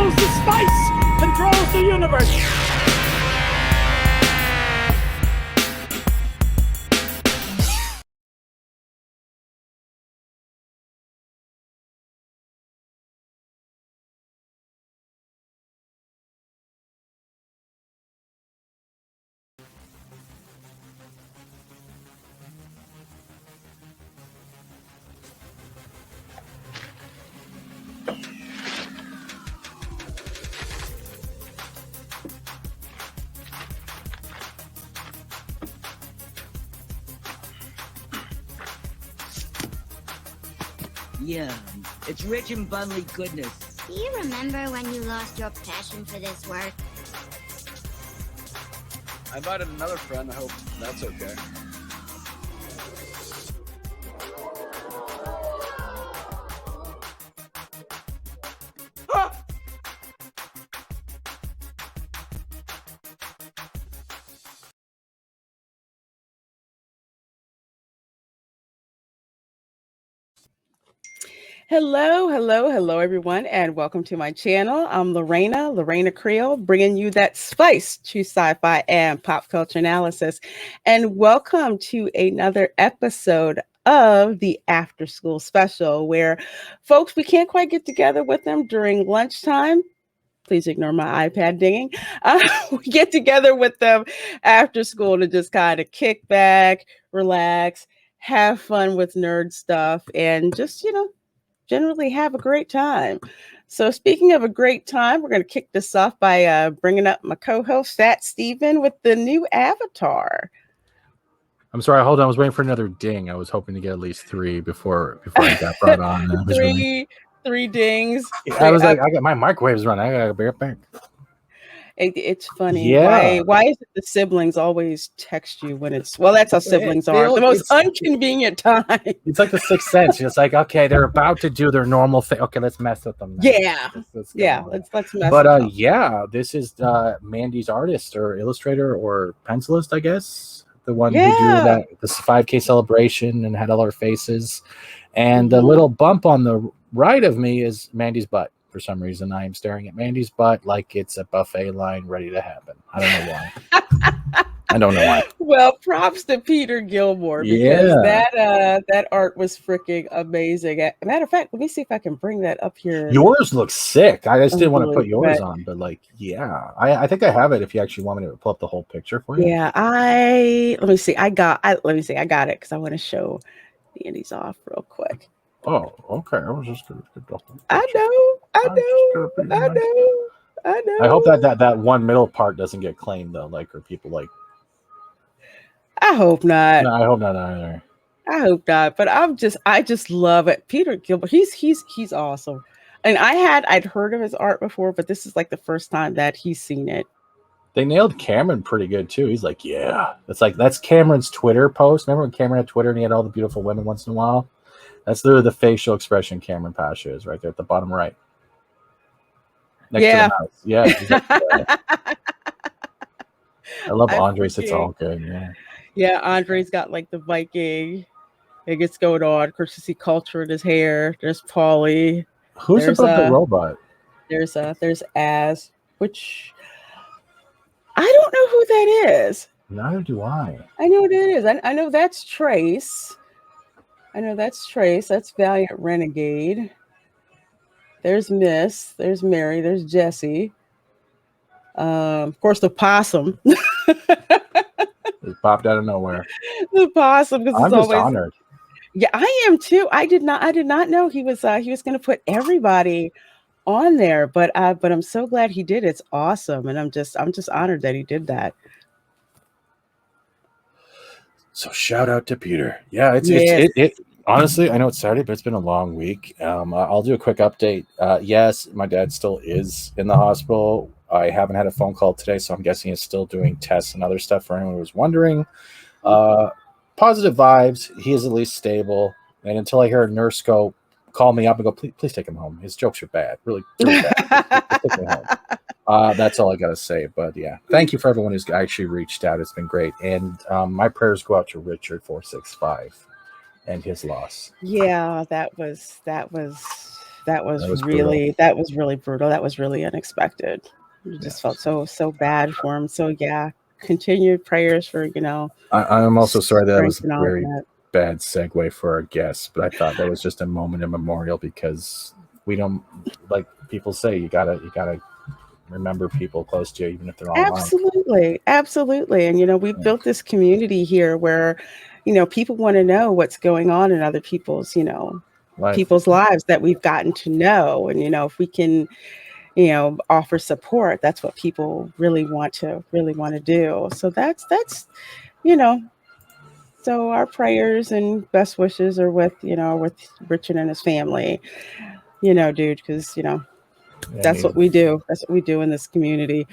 knows the spice controls the universe. Yeah, it's rich in bubbly goodness. Do you remember when you lost your passion for this work? I invited another friend. I hope that's okay. Hello, everyone, and welcome to my channel. I'm Reina Creole, bringing you that spice to sci-fi and pop culture analysis. And welcome to another episode of the After School Special, where, folks, we can't quite get together with them during lunchtime. Please ignore my iPad dinging. We get together with them after school to just kind of kick back, relax, have fun with nerd stuff, and just, generally have a great time. So speaking of a great time, we're going to kick this off by bringing up my co-host, Fat Steven, with the new avatar. I'm sorry, hold on. I was waiting for another ding. I was hoping to get at least three before I got brought on. Three dings. I was like, I got my microwaves running. I gotta bear it back. It's funny. Yeah. Why is it the siblings always text you when it's that's how siblings are. The most inconvenient time. It's like the Sixth Sense. It's like, okay, they're about to do their normal thing. Okay, let's mess with them now. Yeah. Let's mess with them. But this is Mandy's artist or illustrator or pencilist, I guess. The one who drew this 5K celebration and had all our faces. And the little bump on the right of me is Mandy's butt. For some reason, I am staring at Mandy's butt like it's a buffet line ready to happen. I don't know why. Well, props to Peter Gilmore because that art was freaking amazing. Matter of fact, let me see if I can bring that up here. Yours looks sick. I just didn't want to put yours on, but I think I have it. If you actually want me to pull up the whole picture for you. Yeah, let me see. I got it because I want to show Andy's off real quick. Oh, okay. I was just going to get off. I know. I hope that one middle part doesn't get claimed though. Or people like. I hope not. No, I hope not either. I hope not. But I just love it. Peter Gilbert, he's awesome. And I'd heard of his art before, but this is like the first time that he's seen it. They nailed Cameron pretty good too. He's like, yeah. That's Cameron's Twitter post. Remember when Cameron had Twitter and he had all the beautiful women once in a while? That's literally the facial expression Cameron Pasha is right there at the bottom right. Next to the mouse. Yeah. Exactly. I love Andres. It's all good. Yeah. Yeah. Andres got like the Viking. It gets going on. Of course, you see culture in his hair. There's Paulie. Who's above the robot? There's Az, which I don't know who that is. Neither do I. I know who that is. I know that's Trace. That's Valiant Renegade. There's Miss. There's Mary. There's Jesse. Of course, the possum. It popped out of nowhere. The possum. I'm just honored. Yeah, I am too. I did not know he was going to put everybody on there, but I'm so glad he did. It's awesome, and I'm just honored that he did that. So shout out to Peter. Yeah, it's honestly, I know it's Saturday, but it's been a long week. I'll do a quick update. Yes, my dad still is in the hospital. I haven't had a phone call today, so I'm guessing he's still doing tests and other stuff for anyone who was wondering. Positive vibes. He is at least stable. And until I hear a nurse call me up and go, please take him home. His jokes are bad. Really, really bad. Just take him home. That's all I got to say. But yeah, thank you for everyone who's actually reached out. It's been great. And my prayers go out to Richard 465 and his loss. Yeah, that was that was brutal. really brutal. That was really unexpected. You just felt so bad for him. So yeah, continued prayers for, I'm also sorry that was strength and a all of very that. bad segue for our guests, but I thought that was just a moment of memorial because we don't, like people say, you gotta remember people close to you, even if they're online. Absolutely. And we've built this community here where, people want to know what's going on in other people's, people's lives that we've gotten to know. And, if we can, offer support, that's what people really want to do. So that's, so our prayers and best wishes are with Richard and his family, dude, because, that's what we do. That's what we do in this community.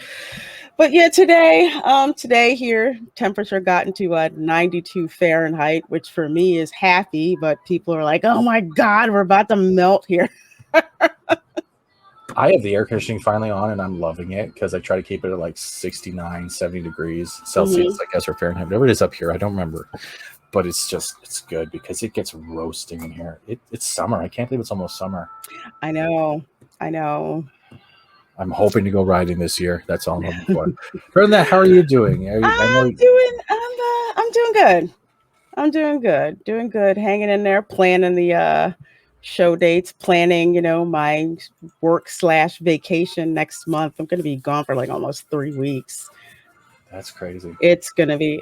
But yeah, today here, temperature got into 92 Fahrenheit, which for me is happy, but people are like, oh my God, we're about to melt here. I have the air conditioning finally on and I'm loving it because I try to keep it at like 69, 70 degrees Celsius, I guess, or Fahrenheit, whatever it is up here. I don't remember. But it's good because it gets roasting in here. It's summer. I can't believe it's almost summer. I know. I'm hoping to go riding this year. That's all I'm hoping for. Other than that, how are you doing? I'm doing good. Doing good. Hanging in there, planning the show dates, planning, my work/vacation next month. I'm going to be gone for like almost 3 weeks. That's crazy. It's gonna be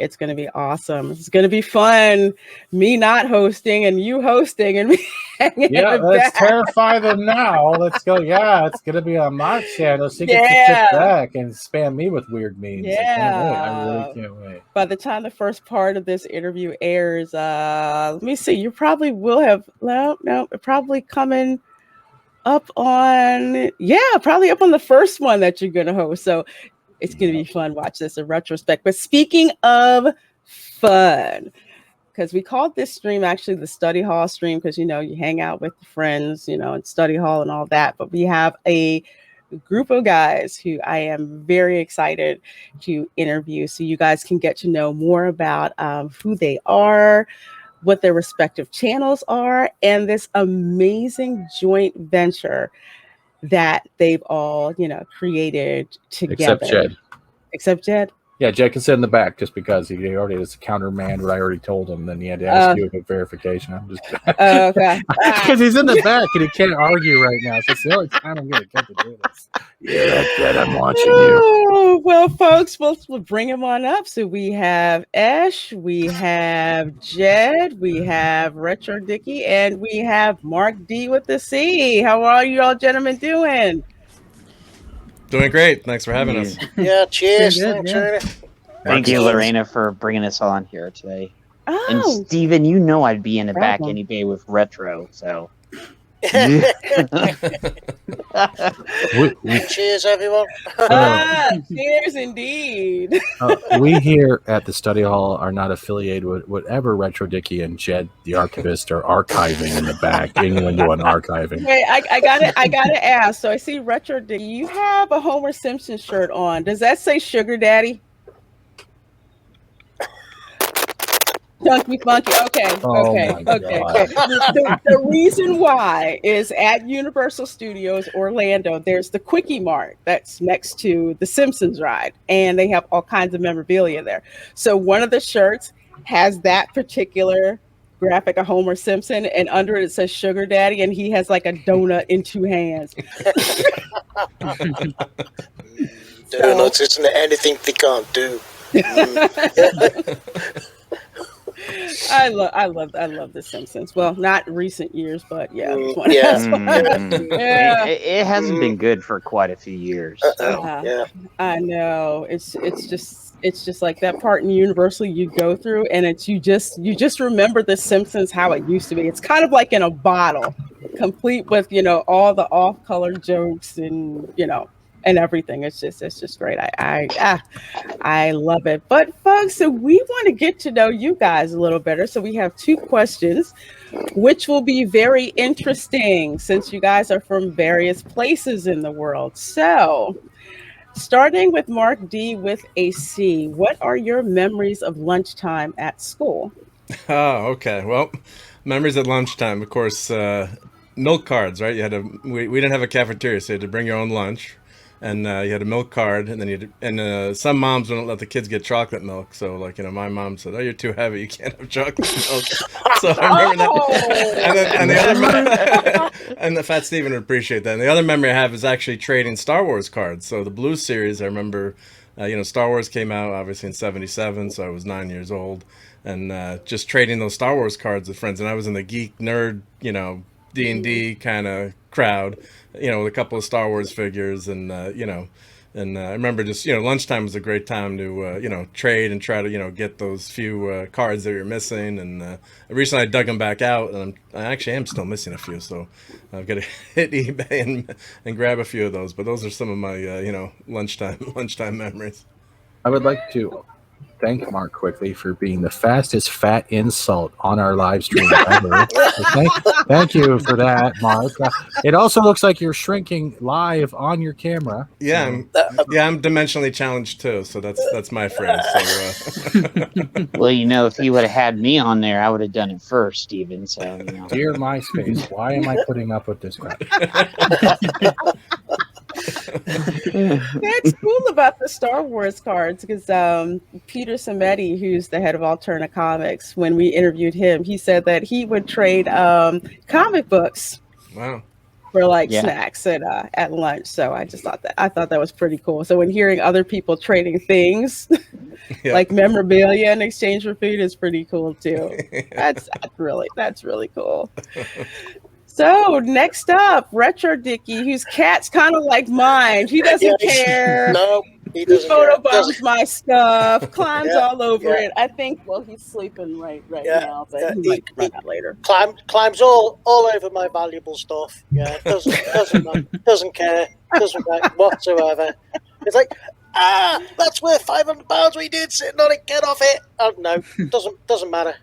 awesome. It's gonna be fun. Me not hosting and you hosting and me hanging. Yeah, let's terrify them now. Let's go. Yeah, it's gonna be on my channel. So you can sit back and spam me with weird memes. I really can't wait. By the time the first part of this interview airs, let me see. You probably will have probably coming up on probably up on the first one that you're gonna host. So it's going to be fun. Watch this in retrospect. But speaking of fun, because we called this stream actually the study hall stream because, you hang out with friends, in study hall and all that. But we have a group of guys who I am very excited to interview so you guys can get to know more about who they are, what their respective channels are, and this amazing joint venture that they've all, created together. Except Jed? Yeah, Jed can sit in the back just because he already is a countermand what I already told him. Then he had to ask you about verification. I'm just okay. Because he's in the back and he can't argue right now. So it's the only time I'm going to get to do this. Yeah, Jed, I'm watching you. Well, folks, we'll bring him on up. So we have Esh, we have Jed, we have Retro Dicky, and we have Mark D with the C. How are you all gentlemen doing? Doing great. Thanks for having us. Yeah, cheers. Thank you, Lorena, for bringing us on here today. Oh. And Steven, I'd be in the back any day with Retro, so. Cheers, everyone. Cheers, indeed. We here at the study hall are not affiliated with whatever Retro Dicky and Jed, the archivist, are archiving in the back. England doing archiving. Hey, I gotta ask. So I see Retro Dicky. You have a Homer Simpson shirt on. Does that say Sugar Daddy? Chunky Funky. Okay. The reason why is at Universal Studios Orlando, there's the Quickie Mart that's next to the Simpsons ride, and they have all kinds of memorabilia there. So one of the shirts has that particular graphic of Homer Simpson, and under it says Sugar Daddy, and he has like a donut in two hands. Donuts isn't anything they can't do. I love the Simpsons. Well, not recent years, but yeah. It hasn't been good for quite a few years. So. I know. It's just like that part in Universal you go through, and it's you just remember the Simpsons how it used to be. It's kind of like in a bottle, complete with all the off-color jokes and and everything. It's just great. I love it. But folks, so we want to get to know you guys a little better. So we have 2 questions, which will be very interesting since you guys are from various places in the world. So starting with Mark D with a C, what are your memories of lunchtime at school? Oh, okay. Well, memories at lunchtime, of course, milk cards, right? You had to. We didn't have a cafeteria, so you had to bring your own lunch, and you had a milk card, and then some moms wouldn't let the kids get chocolate milk. So like my mom said, "Oh, you're too heavy. You can't have chocolate milk." So I remember that. And the other and the Fat Steven would appreciate that. And the other memory I have is actually trading Star Wars cards. So the Blue series, I remember. Star Wars came out obviously in '77, so I was 9 years old, and just trading those Star Wars cards with friends. And I was in the geek nerd, D&D kind of crowd, with a couple of Star Wars figures, and I remember just lunchtime was a great time to trade and try to get those few cards that you're missing. And recently I dug them back out, and I actually am still missing a few, so I've got to hit eBay and grab a few of those. But those are some of my lunchtime memories. I would like to thank Mark quickly for being the fastest fat insult on our live stream ever. Thank you for that, Mark. It also looks like you're shrinking live on your camera. Yeah, I'm dimensionally challenged too, so that's my phrase. So, Well, if you would have had me on there, I would have done it first, Steven. So, Dear MySpace, why am I putting up with this crap? That's cool about the Star Wars cards because Peter Samedi, who's the head of Alterna Comics, when we interviewed him, he said that he would trade comic books. Wow. For snacks at lunch. So I just thought that was pretty cool. So when hearing other people trading things like memorabilia in exchange for food is pretty cool too. That's really cool. So next up, Retro Dicky, whose cat's kind of like mine. He doesn't care. No, he doesn't. Photobombs my stuff, climbs all over it. I think, he's sleeping right now, but he might run out later. Climbs all over my valuable stuff. Yeah, doesn't care, doesn't like whatsoever. It's like, that's worth £500 we did sitting on it. Get off it. Oh no, doesn't matter.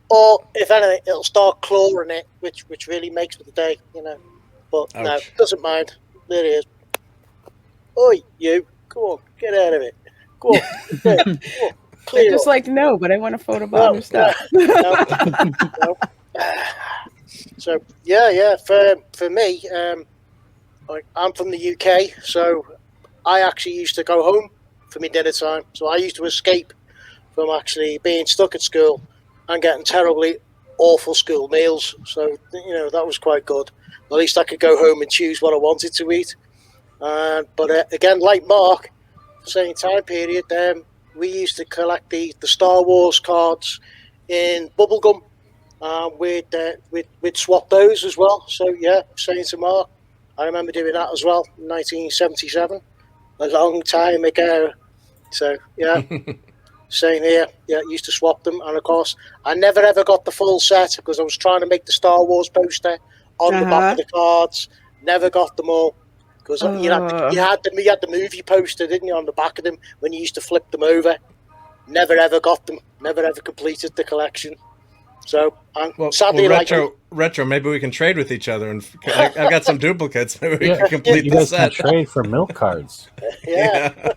Or if anything, it'll start clawing it, which really makes for the day, But Ouch. No, doesn't mind. There it is. Oi, you! Come on, get out of it. Go on, They're just like, no, but I want to photobomb your stuff. No. So yeah. For me, I'm from the UK, so I actually used to go home for my dinner time. So I used to escape from actually being stuck at school and getting terribly awful school meals. So that was quite good. At least I could go home and choose what I wanted to eat. But again, like Mark, same time period, we used to collect the Star Wars cards in bubblegum. We'd swap those as well. So yeah, saying to Mark, I remember doing that as well in 1977, a long time ago. So yeah, same here. Yeah, used to swap them, and of course, I never ever got the full set because I was trying to make the Star Wars poster on the back of the cards. Never got them all. Because you had the movie poster, didn't you, on the back of them when you used to flip them over. Never ever got them. Never ever completed the collection. So sadly, retro. Maybe we can trade with each other, and I've got some duplicates. Maybe we can complete you the guys set. can trade for milk cards. Yeah.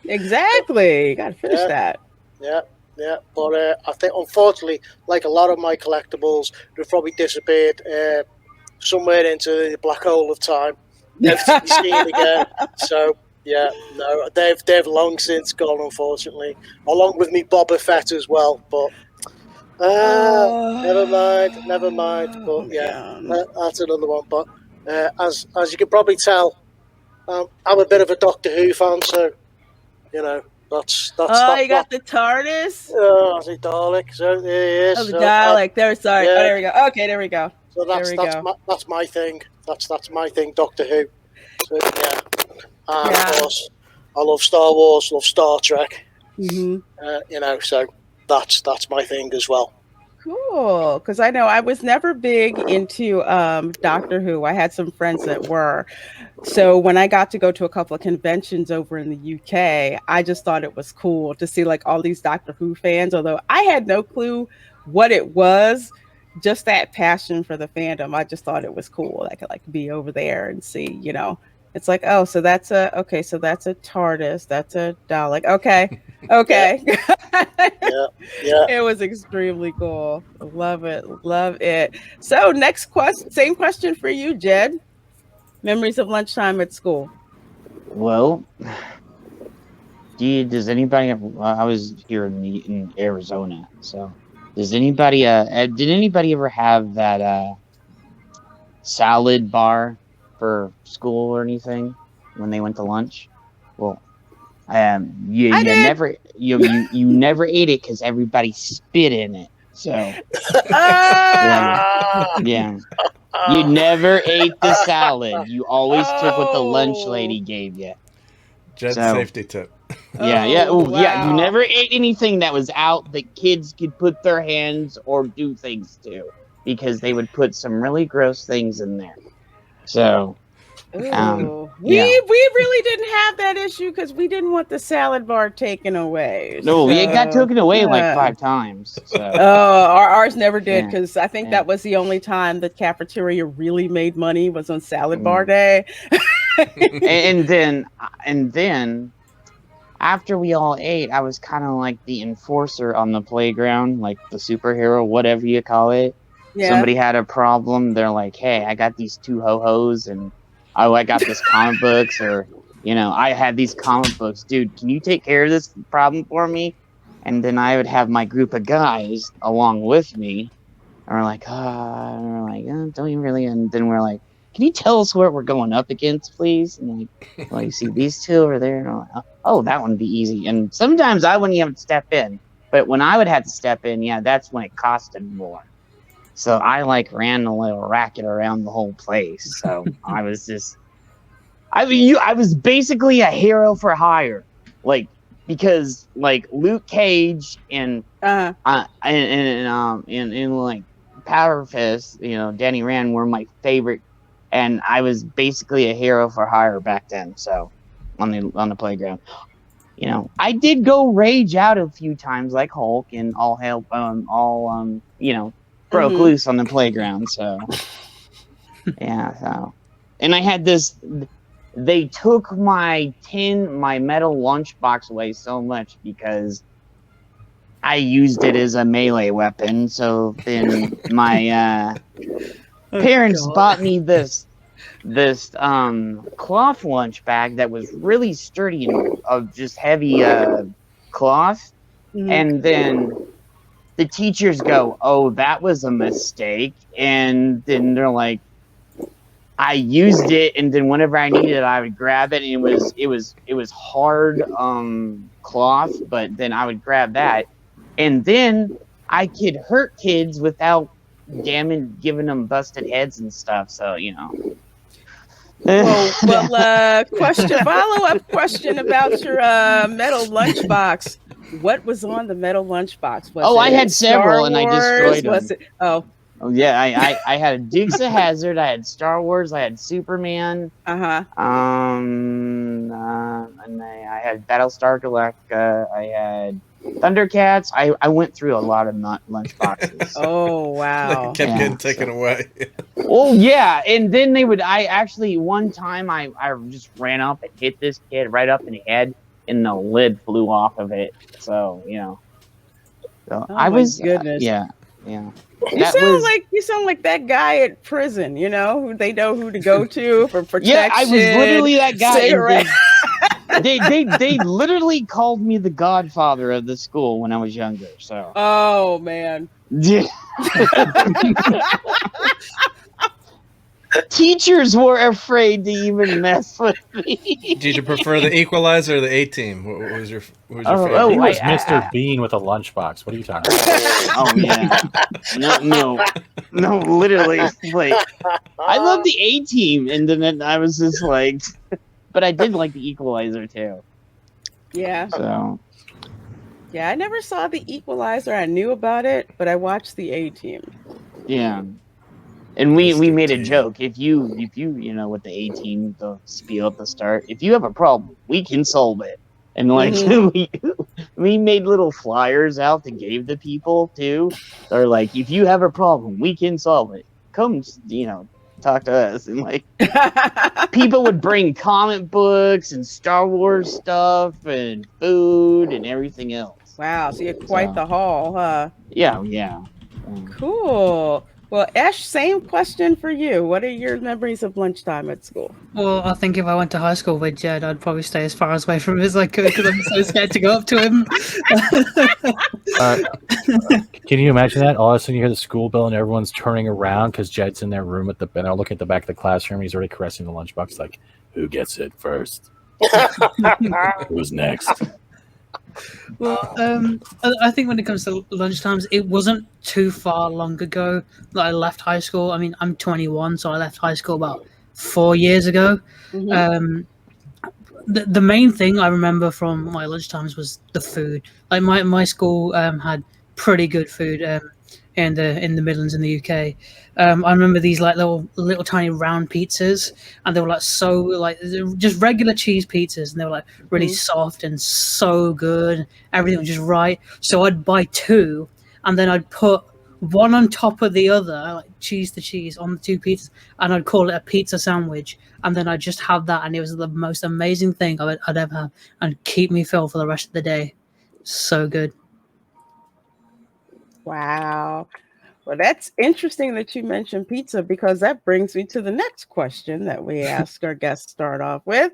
Exactly. You got to finish that. Yeah. But I think, unfortunately, like a lot of my collectibles, they've probably disappeared somewhere into the black hole of time, never to be seen again. So yeah, no, they've long since gone, unfortunately, along with me Boba Fett as well. But never mind. But yeah, that's another one. But as you can probably tell, I'm a bit of a Doctor Who fan, so that's. Oh, you got the TARDIS. Oh, the Dalek. So there he is. Oh, the Dalek. Sorry. Yeah. Oh, there we go. Okay, there we go. So that's my thing. That's my thing, Doctor Who. So yeah, of course, I love Star Wars, love Star Trek. Mm-hmm. So that's my thing as well. Cool, because I know I was never big into Doctor Who. I had some friends that were. So when I got to go to a couple of conventions over in the UK, I just thought it was cool to see like all these Doctor Who fans. Although I had no clue what it was. Just that passion for the fandom. I just thought it was cool. I could like be over there and see, It's like, oh, so that's a TARDIS, that's a Dalek. Okay. Okay. Yeah. It was extremely cool. Love it. Love it. So next same question for you, Jed. Memories of lunchtime at school. Well, does anybody have, I was here in Arizona, so does anybody did anybody ever have that salad bar for school or anything when they went to lunch? Well, I you did. never you never ate it because everybody spit in it. So yeah. You never ate the salad. You always took what the lunch lady gave you. Jet So safety tip. yeah. Oh, Yeah, you wow. never ate anything that was out that kids could put their hands or do things to, because they would put some really gross things in there. So Ooh. We yeah. really didn't have that issue because we didn't want the salad bar taken away. No, it got So, taken away like 5 times. So ours never did, yeah. because I think Yeah. that was the only time the cafeteria really made money was on salad Mm. bar day. and then after we all ate, I was kind of like the enforcer on the playground, like the superhero, whatever you call it. Yeah. Somebody had a problem, they're like, hey, I got these 2 ho-hos, and I got this comic books, or I had these comic books, dude, can you take care of this problem for me? And then I would have my group of guys along with me, and we're like, don't you really? And then we're like, can you tell us what we're going up against, please? And like, well, you see these 2 over there, and I'm like, oh, that one would be easy. And sometimes I wouldn't even step in, but when I would have to step in, yeah, that's when it costed more. So I ran a little racket around the whole place. So I was just, I was basically a hero for hire, because Luke Cage and like Power Fist, Danny Rand were my favorite, and I was basically a hero for hire back then. So on the playground, I did go rage out a few times like Hulk, and all hell, broke loose on the playground. So yeah, so, and I had this. They took my metal lunchbox away so much because I used it as a melee weapon. So then my parents bought me this cloth lunch bag that was really sturdy and of just heavy cloth. And then the teachers go, oh, that was a mistake. And then they're like, I used it, and then whenever I needed it, I would grab it, and it was hard cloth, but then I would grab that, and then I could hurt kids without giving them busted heads and stuff. So Well, follow-up question about your metal lunchbox. What was on the metal lunchbox? I had several, and I destroyed them. Was it? Oh yeah, I had Dukes of Hazzard, I had Star Wars, I had Superman, and I had Battlestar Galactica, I had Thundercats. I went through a lot of lunchboxes. Oh wow! Kept getting taken away. Oh yeah, and then one time I just ran up and hit this kid right up in the head, and the lid flew off of it. So So I was goodness. Yeah. You sound like that guy at prison, who they know who to go to for protection. Yeah, I was literally that guy. They literally called me the godfather of the school when I was younger. So. Oh man. Teachers were afraid to even mess with me. Did you prefer the Equalizer or the A-Team? What was your favorite? He was Mr. Bean with a lunchbox. What are you talking about? No, literally. I love the A-Team, and then I was just like, but I did like the Equalizer too. Yeah. So. Yeah, I never saw the Equalizer. I knew about it, but I watched the A-Team. Yeah. And we made a joke. If you with the A-Team, the spiel at the start, if you have a problem, we can solve it. And we made little flyers out that gave the people too. They're like, if you have a problem, we can solve it. Come, talk to us. And like people would bring comic books and Star Wars stuff and food and everything else. Wow, so you're quite the haul, huh? Yeah. Cool. Well, Ash, same question for you. What are your memories of lunchtime at school? Well, I think if I went to high school with Jed, I'd probably stay as far away from him as I could because I'm so scared to go up to him. Can you imagine that? All of a sudden you hear the school bell and everyone's turning around because Jed's in their room and they're looking at the back of the classroom. He's already caressing the lunchbox like, who gets it first? Who's next? Well, I think when it comes to lunchtimes, it wasn't too far long ago that I left high school. I mean, I'm 21, so I left high school about 4 years ago. Mm-hmm. The main thing I remember from my lunchtimes was the food. Like my school had pretty good food in the Midlands in the UK. I remember these like little tiny round pizzas, and they were like so like just regular cheese pizzas, and they were like really soft and so good. Everything was just right. So I'd buy two, and then I'd put one on top of the other, like cheese to cheese on the two pizzas, and I'd call it a pizza sandwich. And then I'd just have that, and it was the most amazing thing I'd ever have, and keep me filled for the rest of the day. So good. Wow. Well, that's interesting that you mentioned pizza because that brings me to the next question that we ask our guests start off with.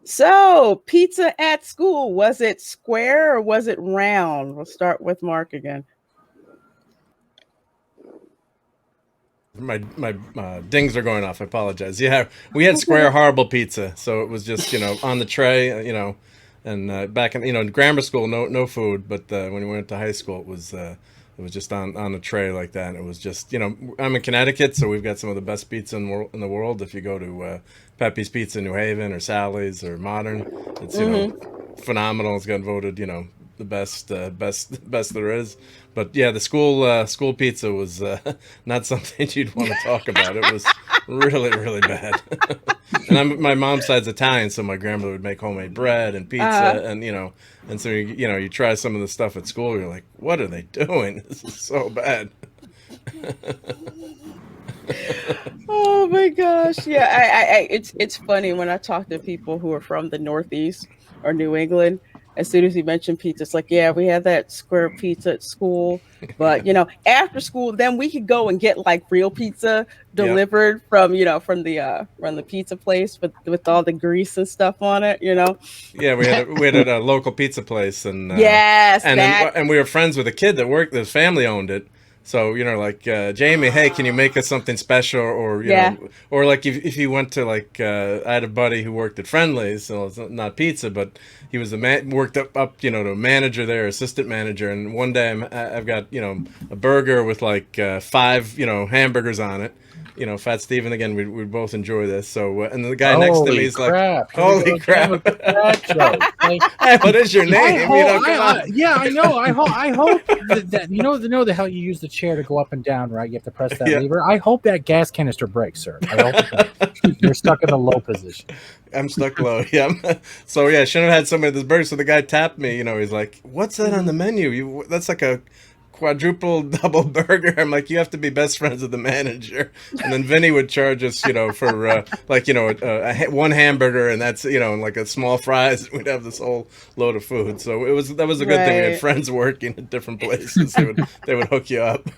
So, pizza at school, was it square or was it round? We'll start with Mark again. My dings are going off. I apologize. Yeah, we had square horrible pizza, so it was just on the tray, and back in grammar school, no food, but when we went to high school, it was just on a tray like that. And it was just I'm in Connecticut, so we've got some of the best pizza in the world. If you go to Pepe's Pizza in New Haven or Sally's or Modern, it's phenomenal. It's gotten voted the best there is. But yeah, the school pizza was not something you'd want to talk about. It was really, really bad. And my mom's side's Italian, so my grandmother would make homemade bread and pizza, and so you try some of the stuff at school, you're like, what are they doing? This is so bad. Oh my gosh. Yeah, it's funny when I talk to people who are from the Northeast or New England. As soon as you mention pizza, it's like, yeah, we had that square pizza at school, but after school, then we could go and get like real pizza delivered from the pizza place with all the grease and stuff on it. Yeah, we had a local pizza place, and yes, and we were friends with a kid that worked. The family owned it. So, like, Jamie, hey, can you make us something special? Or, or like if you went to like, I had a buddy who worked at Friendly's, so it's not pizza, but he was worked up, to a manager there, assistant manager. And one day I've got, a burger with like 5, hamburgers on it. Fat Steven, again, we both enjoy this. So, and the guy next to me is like, holy crap. Hey, what is your name? Yeah, I know. I hope that you know the hell you use the chair to go up and down, right? You have to press that lever. I hope that gas canister breaks, sir. I hope you're stuck in a low position. I'm stuck low. Yeah. So yeah, I shouldn't have had somebody this burger. So the guy tapped me. He's like, "What's that on the menu? That's like a quadruple double burger." I'm like, you have to be best friends with the manager. And then Vinny would charge us, for one hamburger, and that's and like a small fries. We'd have this whole load of food. So that was a good thing. We had friends working at different places. They would hook you up.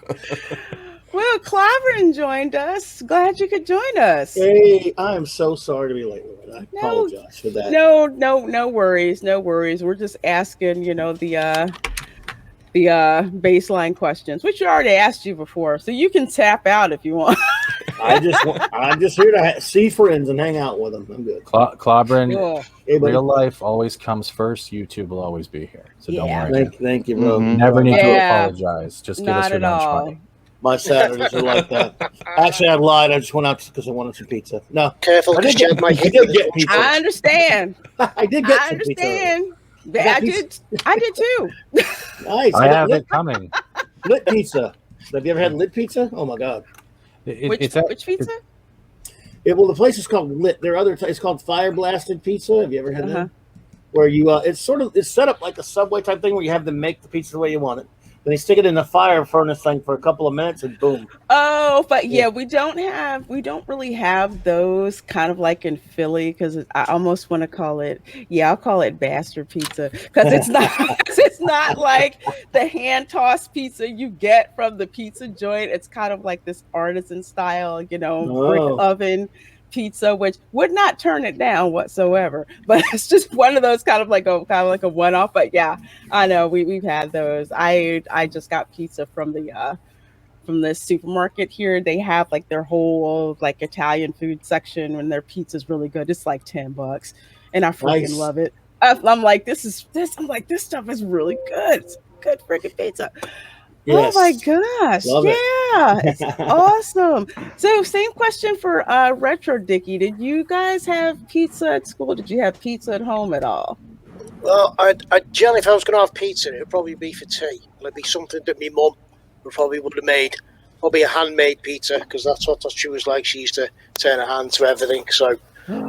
Well, Clavin joined us. Glad you could join us. Hey, I am so sorry to be late. I apologize for that. No worries. No worries. We're just asking, the baseline questions, which I already asked you before, so you can tap out if you want. I'm just here to see friends and hang out with them. I'm good. Clobberin, Cool. Real life always comes first. YouTube will always be here, so don't worry. Thank you, bro. Never need to apologize. Just give us your lunch money. My Saturdays are like that. Actually, I lied. I just went out because I wanted some pizza. No, careful, I did get pizza. I understand. I did get some understand. Pizza. I did too. Nice. I have it coming. Lit pizza. Have you ever had lit pizza? Oh my god. Which pizza? Well, the place is called Lit. There are other. It's called Fire Blasted Pizza. Have you ever had that? Where you, it's set up like a Subway type thing where you have them make the pizza the way you want it. They stick it in the fire furnace thing for a couple of minutes, and boom. Oh, but yeah, we don't really have those kind of like in Philly because I almost want to call it, I'll call it bastard pizza because it's not, it's not like the hand tossed pizza you get from the pizza joint. It's kind of like this artisan style, brick oven pizza, which would not turn it down whatsoever. But it's just one of those kind of like a one off. But yeah, I know we've had those. I just got pizza from the supermarket here. They have like their whole like Italian food section when their pizza's really good. It's like $10 and I freaking love it. I'm like, this stuff is really good. It's good freaking pizza. Yes. Oh my gosh. Love it's awesome. So same question for Retro Dicky. Did you guys have pizza at school? Did you have pizza at home at all? Well, I generally, if I was going to have pizza, it would probably be for tea. It'd be something that my mum would have made. Probably a handmade pizza, because that's what she was like. She used to turn her hand to everything. So,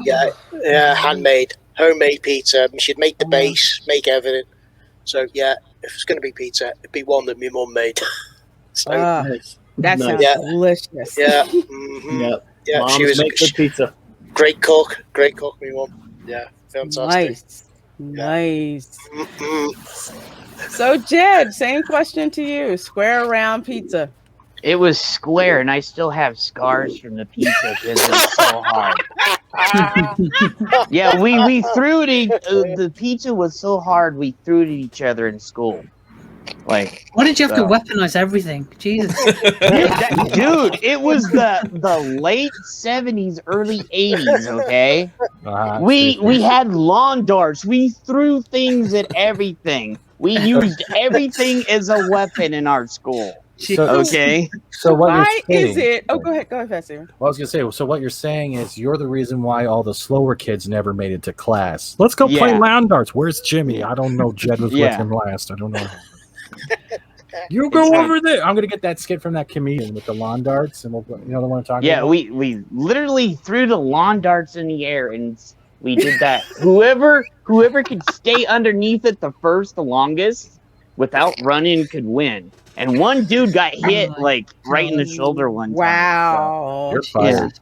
yeah, handmade, homemade pizza. She'd make the base, make everything. So, yeah, if it's going to be pizza, it'd be one that my mum made. So, that sounds delicious. Yeah, yeah. Moms she was make good pizza. Great cook, my mum. Yeah, fantastic. Nice. So, Jed, same question to you. Square or round pizza? It was square, and I still have scars from the pizza because it was so hard. Yeah, we threw it. The pizza was so hard, we threw it at each other in school. Like, why did you have to weaponize everything? Jesus, dude, it was the late 70s, early 80s. Okay, we had lawn darts. We threw things at everything. We used everything as a weapon in our school. Okay. So what why you're saying, is it? Oh, go ahead, Pastor. Well, I was gonna say. So what you're saying is you're the reason why all the slower kids never made it to class. Let's go play lawn darts. Where's Jimmy? I don't know. Jed was with him last. I don't know. You go over there. I'm gonna get that skit from that comedian with the lawn darts, and the one I'm talking about. Yeah, we literally threw the lawn darts in the air, and we did that. Whoever could stay underneath it the longest, without running, could win. And one dude got hit like right in the shoulder one time. Wow. You're fired.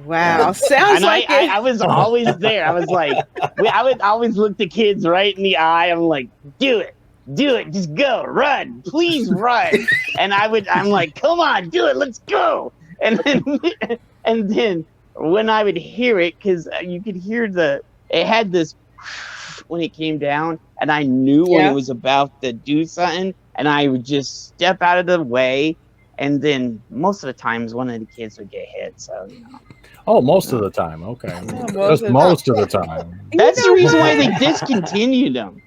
Wow. Sounds and like I was always there. I was like, I would always look the kids right in the eye. I'm like, do it, just go, run, please run. And I'm like, come on, do it, let's go. And then when I would hear it, because you could hear it had this when it came down, and I knew when it was about to do something. And I would just step out of the way, and then most of the times one of the kids would get hit. So, Oh, most of the time. Okay. Just most of the time. That's the reason why they discontinued them.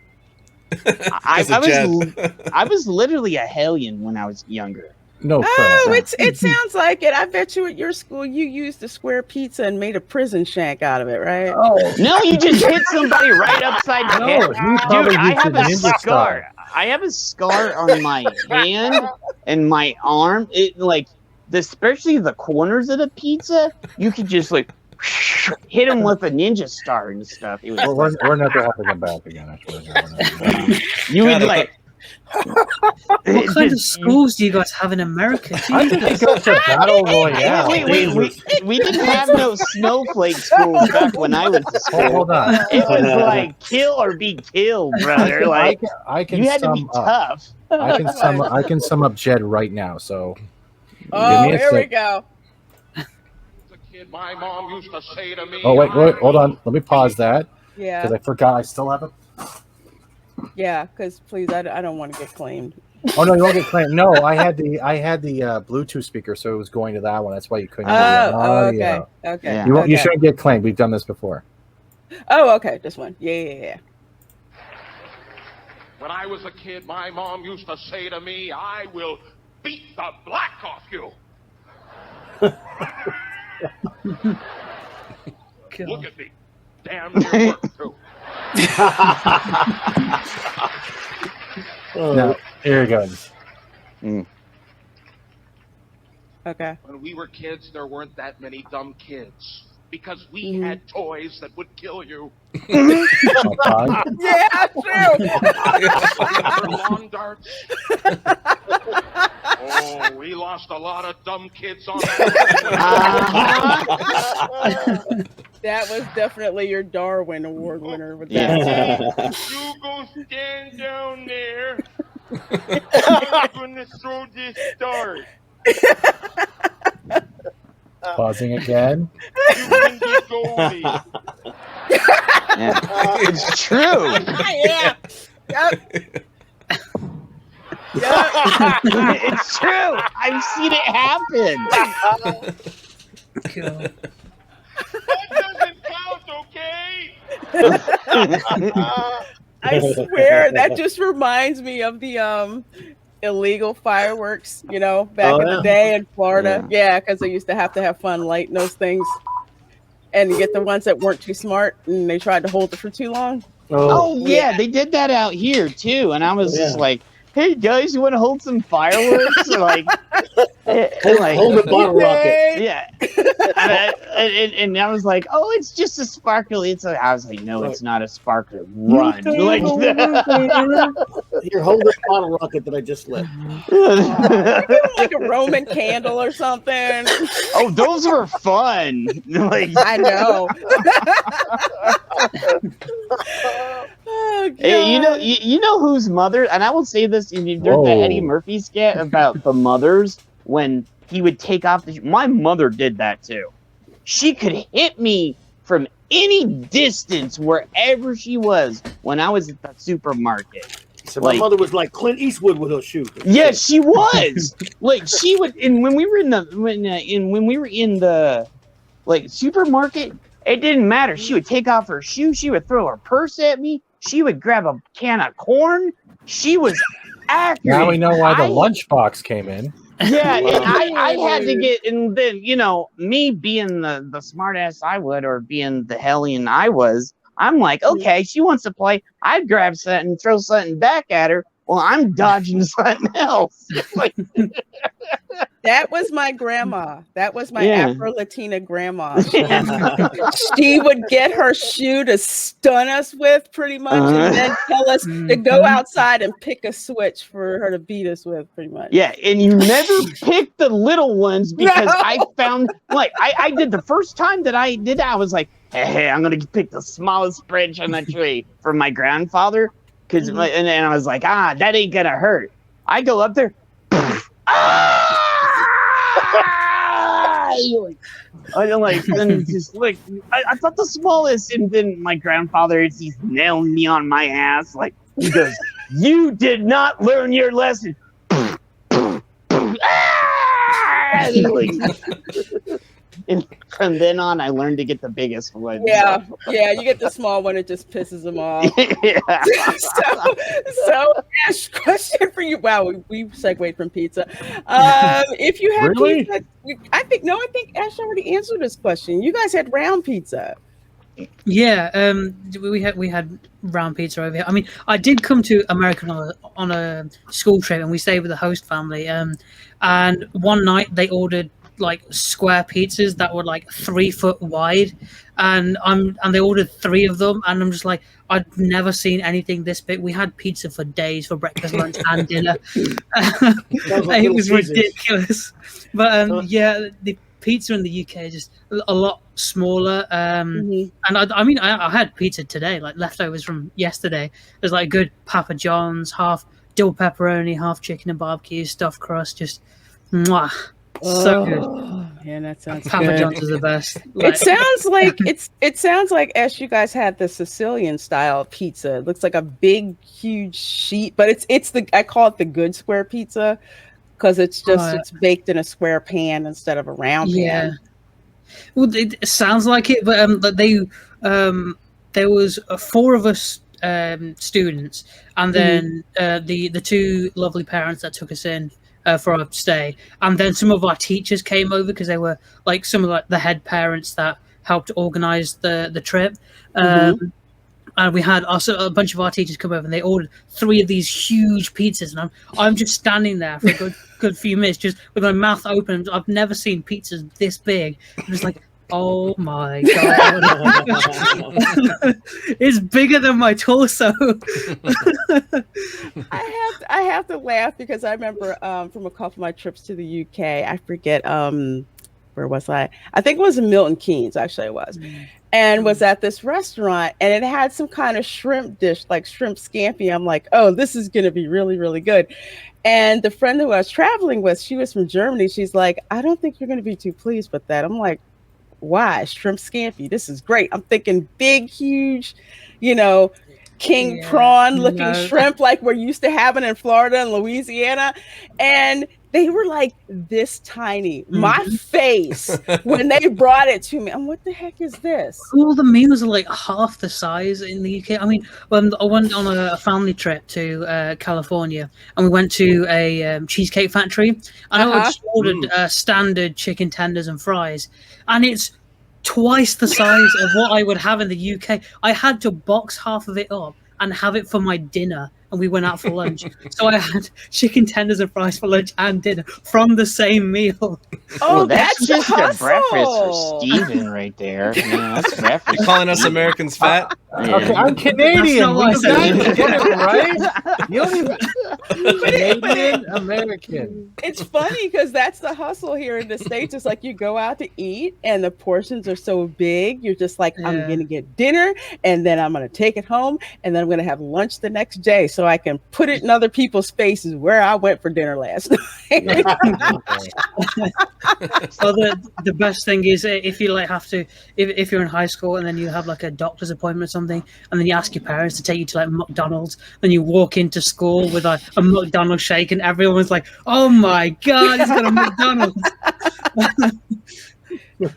I was literally a hellion when I was younger. No crap. Oh, it sounds like it. I bet you at your school you used a square pizza and made a prison shank out of it, right? Oh no, you just hit somebody right upside the head. Dude, I have a scar. I have a scar on my hand and my arm. It especially the corners of the pizza, you could just like hit him with a ninja star and stuff. It was we're never having him back again. You would like. What kind of schools do you guys have in America? I think it goes to Battle Royale. We didn't have no snowflake schools back when I was to school. Hold on. It was like kill or be killed, brother. Like I can you had to be tough. I can sum up Jed right now. So here we go. My mom used to say to me. Oh wait, hold on. Let me pause that. Yeah. Because I forgot I still have it. Yeah, because please, I don't want to get claimed. Oh no, you won't get claimed. No, I had the Bluetooth speaker, so it was going to that one. That's why you couldn't. Okay. Yeah. Okay. Yeah. You shouldn't get claimed. We've done this before. Oh, okay. This one. Yeah. When I was a kid, my mom used to say to me, "I will beat the black off you." Look at me, damn near work too. No, here it goes. Okay. When we were kids, there weren't that many dumb kids. because we had toys that would kill you. Yeah, true. Lawn darts. Oh, we lost a lot of dumb kids on that. That was definitely your Darwin Award winner with that. You go stand down there. I'm gonna throw this dart. Pausing again. You can be goalie. It's true. Yeah. Yep. It's true. I've seen it happen. God. That doesn't count, okay? I swear that just reminds me of the illegal fireworks, you know, back in the day in Florida. Yeah, because they used to have fun lighting those things. And you get the ones that weren't too smart and they tried to hold it for too long. Oh yeah, they did that out here too. And I was just like, hey guys, you want to hold some fireworks? Or like, hold the bottle rocket. Yeah. And I was like, oh, it's just a sparkler. I was like, no, it's not a sparkler. Run. Like, here, hold this bottle rocket that I just lit. Like a Roman candle or something. Oh, those were fun. Like, I know. Oh, hey, you know whose mother, and I will say this, there's the Eddie Murphy skit about the mothers when he would take off my mother did that too. She could hit me from any distance wherever she was when I was at the supermarket. So my mother was like Clint Eastwood with her shoes. Yeah, she was. Like she would, and when we were in the like supermarket, it didn't matter. She would take off her shoe. She would throw her purse at me. She would grab a can of corn. She was accurate. Now we know why the lunchbox came in. Yeah, and I had to get, and then, you know, me being the smart ass I would, or being the hellion I was, I'm like, okay, she wants to play. I'd grab something and throw something back at her. Well, I'm dodging something else. Like, that was my grandma. That was my Afro-Latina grandma. She would get her shoe to stun us with pretty much and then tell us to go outside and pick a switch for her to beat us with pretty much. Yeah, and you never pick the little ones because I found, like, I did the first time that I did that, I was like, hey, I'm going to pick the smallest branch on the tree for my grandfather. And then I was like, that ain't gonna hurt. I go up there, I thought the smallest, and then my grandfather, he's nailing me on my ass. Like, he goes, you did not learn your lesson. And from then on, I learned to get the biggest one. Yeah, you get the small one; it just pisses them off. so Ash, question for you. Wow, we segued from pizza. If you had pizza, I think Ash already answered this question. You guys had round pizza. Yeah, we had round pizza over here. I mean, I did come to America on a school trip, and we stayed with the host family. And one night they ordered like square pizzas that were like 3 foot wide, and they ordered 3 of them, and I'm just like, I'd never seen anything this big. We had pizza for days for breakfast, lunch, and dinner. It was ridiculous. But yeah, the pizza in the UK is just a lot smaller. And I had pizza today, like leftovers from yesterday. There's like good Papa John's, half dill pepperoni, half chicken and barbecue, stuffed crust, just mwah. So good. Yeah, that sounds Papa good. John's is the best. It sounds like Ash, you guys had the Sicilian style pizza. It looks like a big, huge sheet, but it's I call it the good square pizza because it's baked in a square pan instead of a round pan. Well, it sounds like it, but there was 4 of us students, and then the 2 lovely parents that took us in for our stay, and then some of our teachers came over because they were like some of the head parents that helped organize the trip. And we had also a bunch of our teachers come over, and they ordered 3 of these huge pizzas, and I'm just standing there for a good few minutes just with my mouth open. I've never seen pizzas this big. I'm just like, Oh my god! It's bigger than my torso. I have to laugh because I remember from a couple of my trips to the UK. I forget where was I? I think it was in Milton Keynes. Actually, it was, and was at this restaurant, and it had some kind of shrimp dish, like shrimp scampi. I'm like, oh, this is gonna be really, really good. And the friend who I was traveling with, she was from Germany. She's like, I don't think you're gonna be too pleased with that. I'm like, why? Shrimp scampi. This is great. I'm thinking big, huge, king prawn looking shrimp like we're used to having in Florida and Louisiana. And they were like this tiny. My face when they brought it to me. I'm, what the heck is this? All the meals are like half the size in the UK. I mean, when I went on a family trip to California, and we went to a cheesecake factory, and I just ordered standard chicken tenders and fries, and it's twice the size of what I would have in the UK. I had to box half of it up and have it for my dinner, and we went out for lunch. So I had chicken tenders and fries for lunch and dinner from the same meal. Oh, that's just a breakfast for Steven right there. Yeah, that's breakfast. You calling us Americans fat? Yeah. Okay, I'm Canadian. That's You not guys what I get it right. You don't even Canadian American. It's funny because that's the hustle here in the States. It's like you go out to eat and the portions are so big. You're just like, I'm going to get dinner and then I'm going to take it home and then I'm going to have lunch the next day so I can put it in other people's faces where I went for dinner last night. So the best thing is if you like have to, if you're in high school and then you have like a doctor's appointment or something, and then you ask your parents to take you to like McDonald's, then you walk into school with like a McDonald's shake and everyone's like, oh my god, he's got a McDonald's.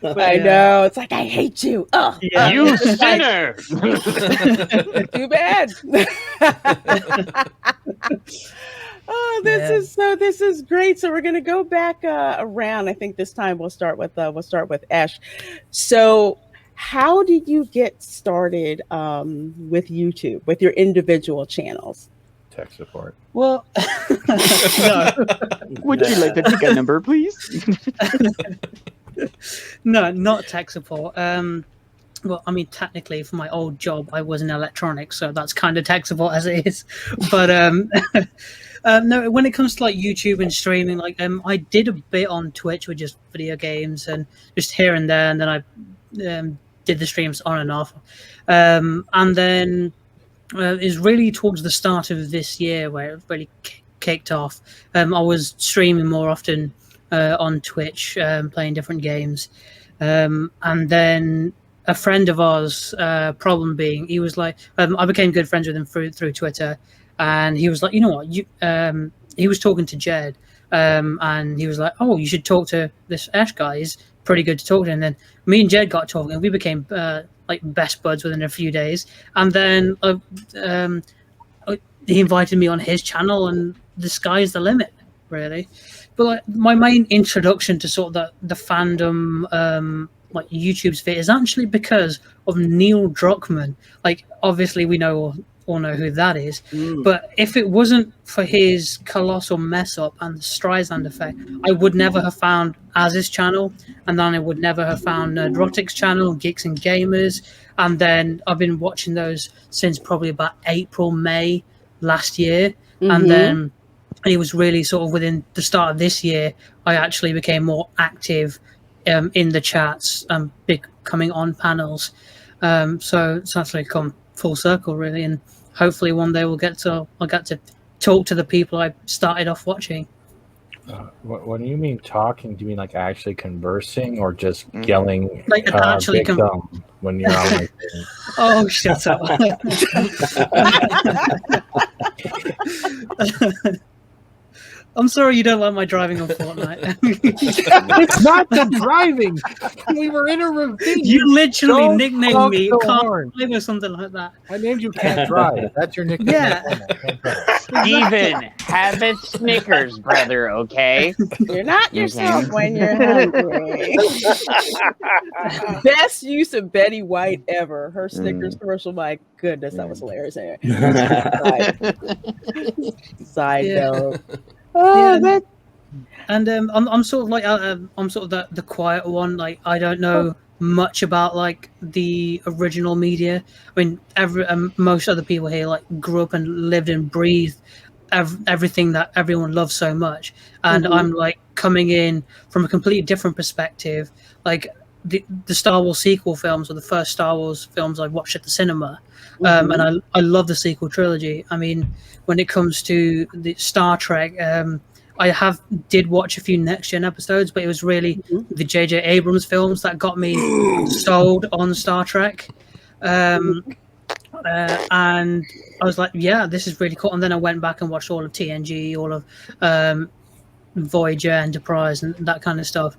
I know. It's like, I hate you. Oh, You sinner. Too bad. Oh, this is great. So we're gonna go back around. I think this time we'll start with Ash. So how did you get started with YouTube, with your individual channels? Tech support. Well, no. Would you like to take a number, please? No, not tech support. Well, I mean, technically, for my old job, I was in electronics, so that's kind of tech support as it is. But no, when it comes to like YouTube and streaming, like I did a bit on Twitch with just video games and just here and there, and then I did the streams on and off, and then is really towards the start of this year where it really kicked off. I was streaming more often on Twitch, playing different games, and then a friend of ours, problem being, he was like, I became good friends with him through Twitter, and he was like, you know what, he was talking to Jed, and he was like, oh, you should talk to this Ash guy, he's pretty good to talk to. And then me and Jed got talking, and we became like best buds within a few days, and then he invited me on his channel, and the sky's the limit, really. But like my main introduction to sort of the fandom, like YouTube sphere, is actually because of Neil Druckmann. Like, obviously we all know who that is, but if it wasn't for his colossal mess up and the Streisand effect, I would never have found Az's channel, and then I would never have found Nerdrotic's channel, Geeks and Gamers, and then I've been watching those since probably about April, May last year, and then it was really sort of within the start of this year I actually became more active in the chats and coming on panels. So it's actually come full circle, really, and hopefully one day I'll get to talk to the people I started off watching. When you mean talking, do you mean like actually conversing or just yelling like actually big thumb when you're on like Oh, shut up. I'm sorry you don't like my driving on Fortnite. It's not the driving. We were in a ravine. You literally Don't nicknamed honk me the Can't horn. Drive or something like that. I named you Can't Drive. That's your nickname. Yeah. Steven, have it Snickers, brother, okay? You're not yourself when you're hungry. Best use of Betty White ever. Her Snickers commercial, my goodness, that was hilarious. Side note. Oh, and I'm sort of like I'm sort of the quiet one. Like, I don't know much about like the original media. I mean, most other people here like grew up and lived and breathed everything that everyone loves so much, and I'm like coming in from a completely different perspective. Like the Star Wars sequel films, or the first Star Wars films I watched at the cinema, and I love the sequel trilogy. I mean, when it comes to the Star Trek, I did watch a few next gen episodes, but it was really the J.J. Abrams films that got me sold on Star Trek. And I was like, yeah, this is really cool. And then I went back and watched all of TNG, all of Voyager, Enterprise, and that kind of stuff.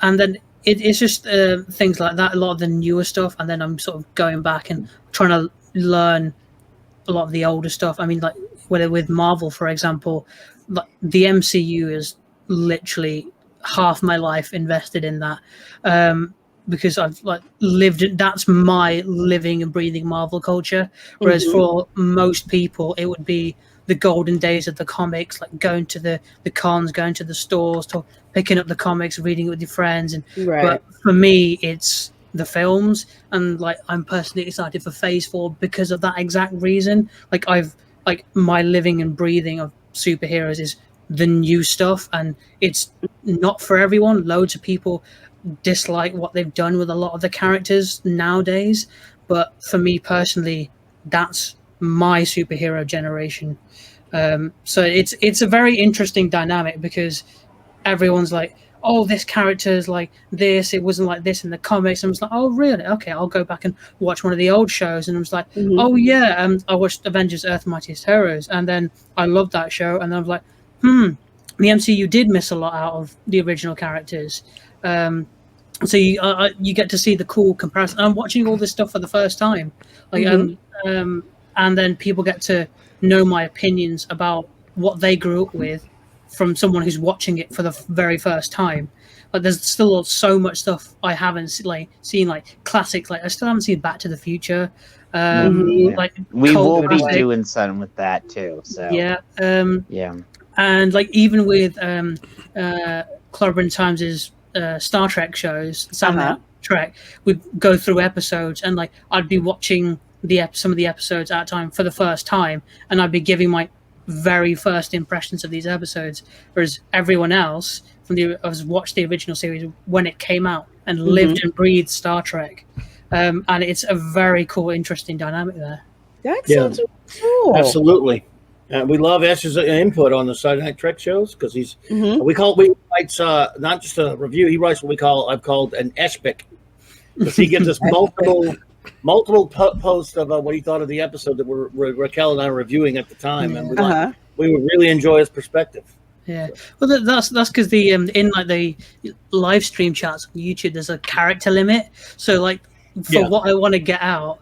And then it's just things like that, a lot of the newer stuff. And then I'm sort of going back and trying to learn a lot of the older stuff. I mean, like with Marvel, for example, like the MCU is literally half my life invested in that. Because I've like lived, that's my living and breathing Marvel culture. Whereas for most people, it would be the golden days of the comics, like going to the cons, going to the stores, picking up the comics, reading it with your friends. And but for me, it's the films, and like I'm personally excited for Phase 4 because of that exact reason. Like my living and breathing of superheroes is the new stuff, and it's not for everyone. Loads of people dislike what they've done with a lot of the characters nowadays, but for me personally, that's my superhero generation. So it's a very interesting dynamic, because everyone's like, oh, this character's like this, it wasn't like this in the comics. And I was like, oh really? Okay, I'll go back and watch one of the old shows. And I was like, oh yeah, I watched Avengers Earth Mightiest Heroes, and then I loved that show, and I was like, the MCU did miss a lot out of the original characters. So you get to see the cool comparison. I'm watching all this stuff for the first time, like and then people get to know my opinions about what they grew up with from someone who's watching it for the very first time. Like there's still so much stuff I haven't seen, like classics. Like I still haven't seen Back to the Future. Like we will be doing something with that too. So yeah, yeah, and like even with Clobbering Times's Star Trek shows, Trek, we'd go through episodes, and like I'd be watching some of the episodes at a time for the first time, and I'd be giving my very first impressions of these episodes, whereas everyone else has watched the original series when it came out and lived and breathed Star Trek, and it's a very cool, interesting dynamic there. That sounds cool. Absolutely. We love Ash's input on the Saturday Night Trek shows, because he's he writes not just a review, he writes what I've called an espic, because he gives us multiple posts of what he thought of the episode that Raquel and I were reviewing at the time, and we would really enjoy his perspective. Yeah, well, that's because the in like the live stream chats on YouTube, there's a character limit. So like for what I want to get out,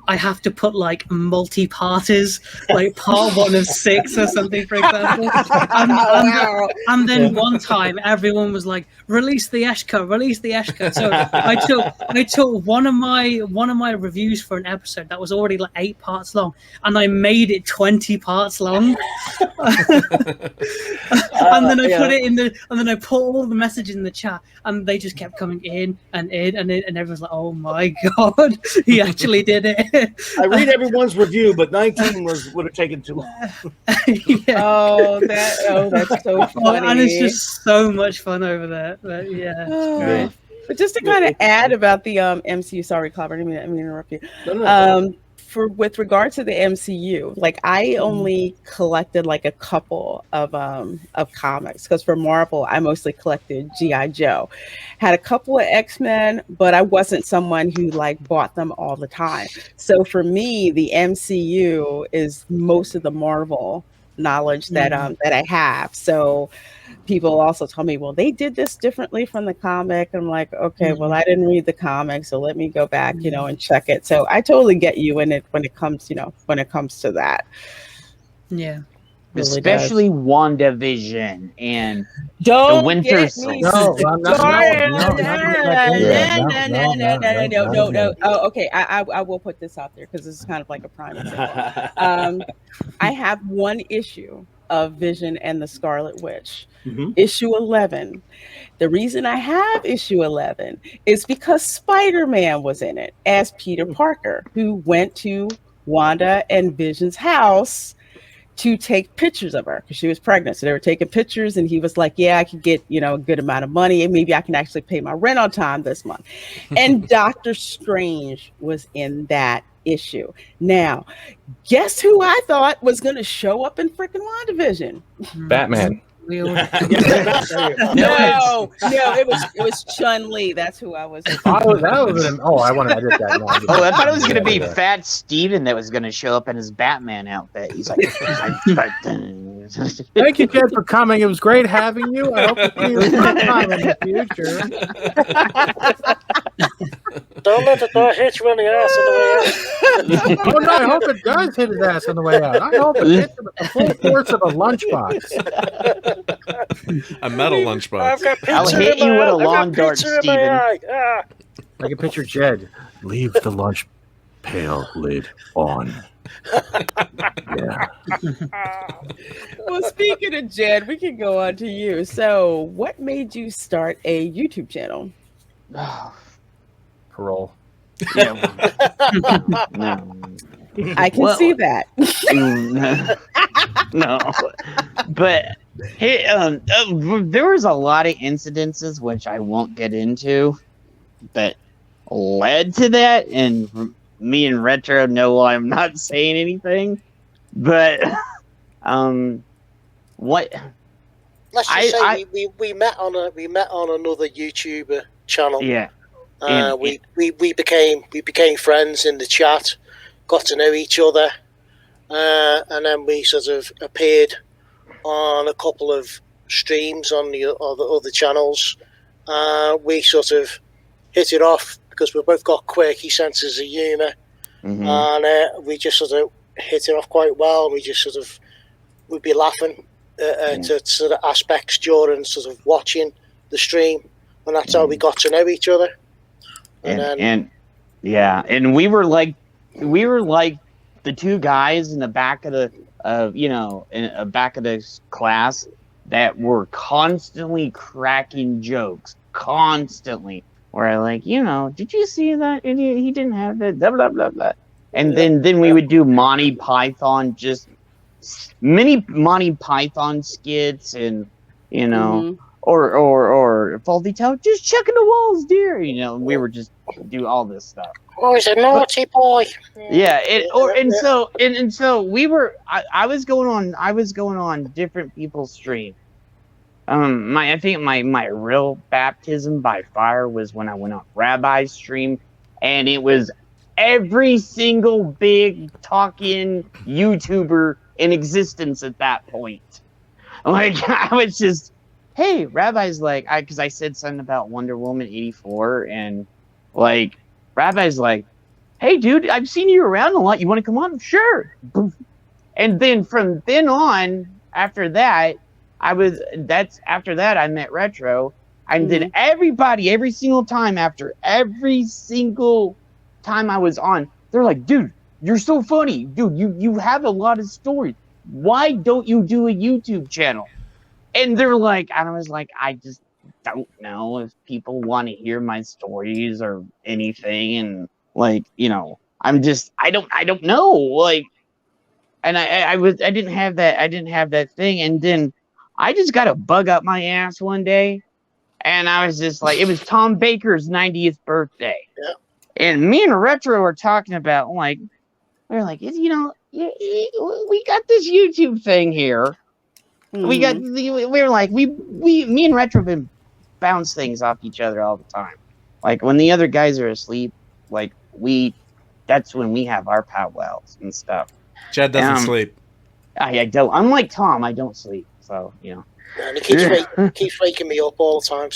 I have to put like multi-parters, like part 1 of 6 or something, for example. And then one time, everyone was like, "Release the Ash cut, release the Ash cut." So I took one of my reviews for an episode that was already like 8 parts long, and I made it 20 parts long. And then I put it in and then I put all the messages in the chat, and they just kept coming in, and everyone's like, "Oh my god, he actually did it." I read everyone's review, but 19 would have taken too long. That's so funny. And it's just so much fun over there. But yeah. But just to kind of add about the MCU, sorry, Clobber, I didn't mean to interrupt you. With regard to the MCU, like I only collected like a couple of comics, because for Marvel I mostly collected G.I. Joe. Had a couple of X-Men, but I wasn't someone who like bought them all the time. So for me, the MCU is most of the Marvel knowledge that I have. So people also tell me, well, they did this differently from the comic. I'm like, okay, well, I didn't read the comic, so let me go back, and check it. So I totally get you when it comes to that. Yeah. Really especially WandaVision and the Winter Soldier. No. Oh, okay. I will put this out there because this is kind of like a prime example. I have one issue of Vision and the Scarlet Witch. Mhm. Issue 11. The reason I have issue 11 is because Spider-Man was in it as Peter Parker, who went to Wanda and Vision's house to take pictures of her because she was pregnant. So they were taking pictures, and he was like, yeah, I could get, a good amount of money, and maybe I can actually pay my rent on time this month. And Doctor Strange was in that issue. Now, guess who I thought was going to show up in freaking WandaVision? Batman. No, it was Chun-Li. That's who I was. I wanted to edit that. No, Oh, I thought it was going to be Fat Steven that was going to show up in his Batman outfit. He's like, thank you, Jed, for coming. It was great having you. I hope to see you sometime in the future. Don't let the door hit you in the ass on the way out. Oh, no, I hope it does hit his ass on the way out. I hope it hits him with the full force of a lunchbox. A metal lunchbox. I'll hit you with a long dart, Steven. I can picture Jed. Leave the lunch pail lid on. Yeah. Well, speaking of Jed, we can go on to you. So, what made you start a YouTube channel? Parole. Yeah. No. I can see that. No. But there was a lot of incidences which I won't get into that led to that, and me and Retro know I'm not saying anything. But what? Let's just say we met on another YouTuber channel. Yeah. We became friends in the chat, got to know each other, and then we sort of appeared on a couple of streams on the other channels. We sort of hit it off because we both got quirky senses of humour, and we just sort of hit it off quite well. We just sort of would be laughing at sort of aspects during sort of watching the stream, and that's how we got to know each other. And we were like the two guys in the back of the back of the class that were constantly cracking jokes, constantly. Where I like, did you see that? He didn't have that, blah blah blah blah. And then we would do Monty Python, just mini Monty Python skits, and or Faulty Tower, just checking the walls, dear. We were just do all this stuff. Oh, he's a naughty boy. Yeah, so we were. I was going on different people's streams. I think my real baptism by fire was when I went on Rabbi's stream, and it was every single big talking YouTuber in existence at that point. Like, I was just, hey, Rabbi's like, because I said something about Wonder Woman 84, and like, Rabbi's like, hey, dude, I've seen you around a lot. You want to come on? Sure. And then from then on, after that, I met Retro, and then every single time I was on, they're like, dude, you're so funny. Dude, you have a lot of stories. Why don't you do a YouTube channel? And they're like, and I was like, I just don't know if people want to hear my stories or anything. And like, I don't know. Like, and I didn't have that thing. And then I just got a bug up my ass one day, and I was just like, it was Tom Baker's 90th birthday. Yeah. And me and Retro were talking about, like, we were like, we got this YouTube thing here. We were like, me and Retro have been bounce things off each other all the time. Like, when the other guys are asleep, like, that's when we have our powwows and stuff. Chad doesn't sleep. I don't. I'm like Tom. I don't sleep. So, And he keeps waking me up all the time.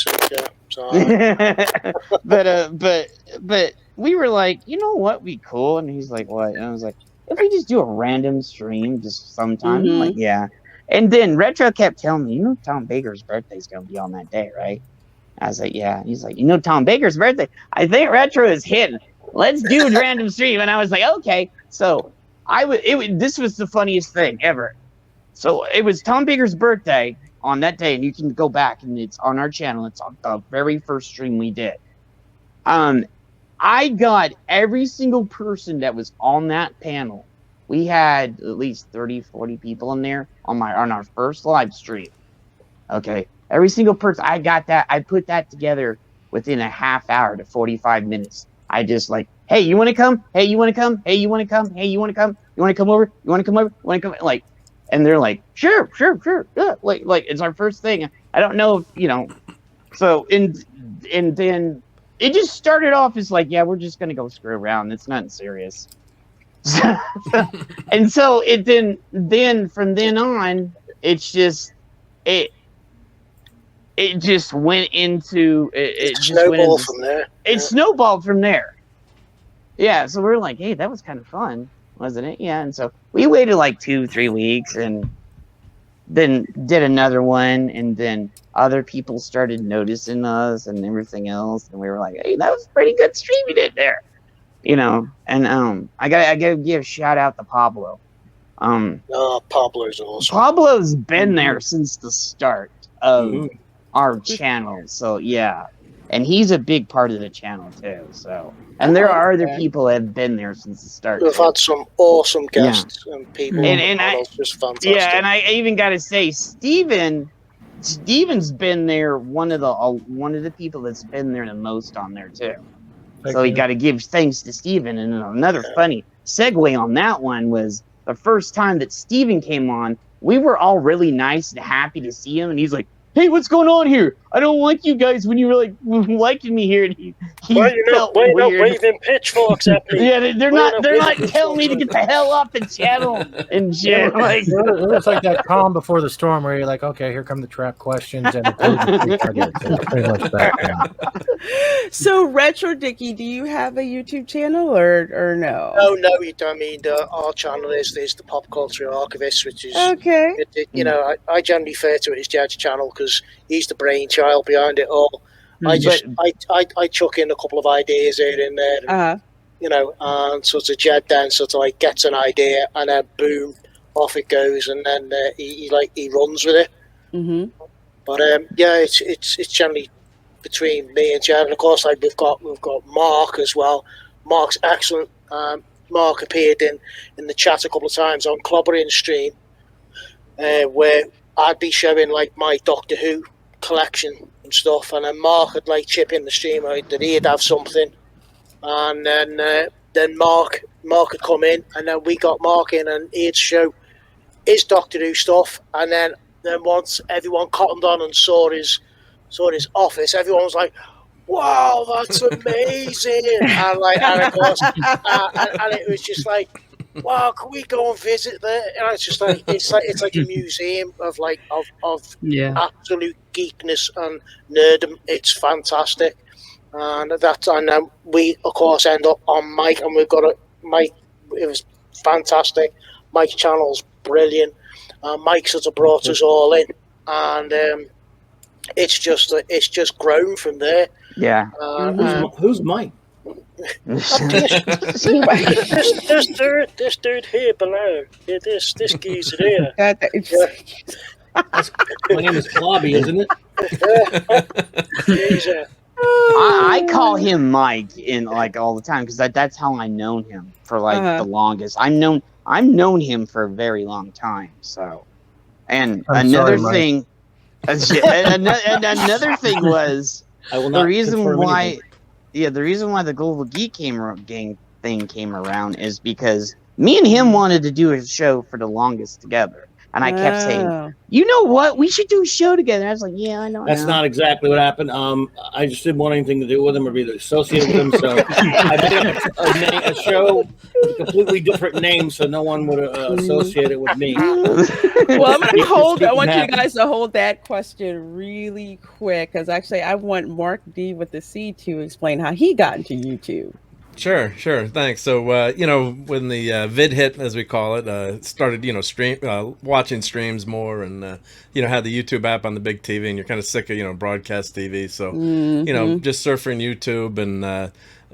But we were like, you know what? Be cool. And he's like, what? And I was like, if we just do a random stream just sometime, I'm like, yeah. And then Retro kept telling me, Tom Baker's birthday's gonna be on that day, right? I was like, yeah. He's like, Tom Baker's birthday. I think Retro is hitting. Let's do a random stream. And I was like, okay. So this was the funniest thing ever. So it was Tom Baker's birthday on that day, and you can go back and it's on our channel. It's on the very first stream we did. I got every single person that was on that panel. We had at least 30, 40 people in there on our first live stream. Okay. Every single person, I got that. I put that together within a half hour to 45 minutes. I just like, hey, you want to come? Hey, you want to come? Hey, you want to come? Hey, you want to come? You want to come over? You want to come over? You want to come? Like, and they're like, sure. Yeah. Like it's our first thing. I don't know if, so, and then it just started off as like, yeah, we're just going to go screw around. It's nothing serious. And so it then from then on, it's just, it just went into, it just snowballed from there. It snowballed from there. Yeah. So we're like, hey, that was kind of fun, wasn't it? Yeah. And so we waited like 2-3 weeks and then did another one, and then other people started noticing us and everything else, and we were like, hey, that was pretty good stream you did there, and I gotta give a shout out to Pablo. Pablo's awesome. Pablo's been there since the start of our channel, so yeah, and he's a big part of the channel too, so. And there are other people that have been there since the start. We've had some awesome guests and people. And it's just fantastic. Yeah, and I even got to say, Steven's been there. One of the people that's been there the most on there too. So you got to give thanks to Steven. And another funny segue on that one was the first time that Steven came on. We were all really nice and happy to see him, and he's like, hey, what's going on here? I don't like you guys when you were like liking me here. And he why you're not waving pitchforks at me? Yeah, they're not telling me to get the hell off the channel and shit. Like, it's like that calm before the storm where you're like, okay, here come the trap questions and the pretty much that. So, Retro Dicky, do you have a YouTube channel or no? No, you don't. I mean, our channel is the Pop Culture Archivist, which is okay. I generally refer to it as Jed's channel because he's the brainchild behind it all. I chuck in a couple of ideas here and there, and sort of Jed then sort of like gets an idea and then boom, off it goes, and then he runs with it. Mm-hmm. But yeah, it's generally between me and Jed, and of course we've got Mark as well. Mark's excellent. Mark appeared in the chat a couple of times on Clobbering stream, where I'd be showing like my Doctor Who collection and stuff, and then Mark would like chip in the stream out that he'd have something, and then Mark would come in, and then we got Mark in, and he'd show his Doctor Who stuff, and then once everyone cottoned on and saw his office, everyone was like, wow, that's amazing. and of course, and it was just like, wow, can we go and visit there? And it's just like it's like a museum of absolute geekness and nerdom. It's fantastic, and then we of course end up on Mike, and we've got Mike. It was fantastic. Mike's channel's brilliant. Mike sort of brought us all in, and it's just grown from there. Yeah. Who's Mike? this dude here below. Yeah, this geezer here. My name is Blobby, isn't it? I call him Mike in like all the time because that's how I known him for like the longest. I've known him for a very long time. So, and another thing was the reason why. Yeah, the reason why the Global Geek Gang thing came around is because me and him wanted to do a show for the longest together. And I kept saying, you know what? We should do a show together. I was like, yeah, I know. That's not exactly what happened. I just didn't want anything to do with him or be associated with him. So I made a show with a completely different name so no one would associate it with me. Well, I want you guys to hold that question really quick because actually I want Mark D with the C to explain how he got into YouTube. Sure. Thanks. So, when the vid hit, as we call it, started, watching streams more and, had the YouTube app on the big TV and you're kind of sick of, broadcast TV. So, just surfing YouTube and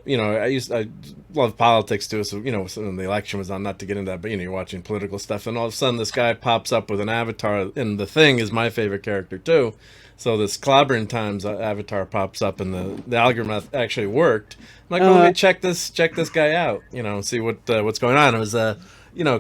I love politics too. So, so when the election was on, not to get into that, but, you're watching political stuff, and all of a sudden this guy pops up with an avatar, and the Thing is my favorite character too. So this Clobbering Times avatar pops up, and the algorithm actually worked. I'm like, let me check this guy out, see what's going on. It was a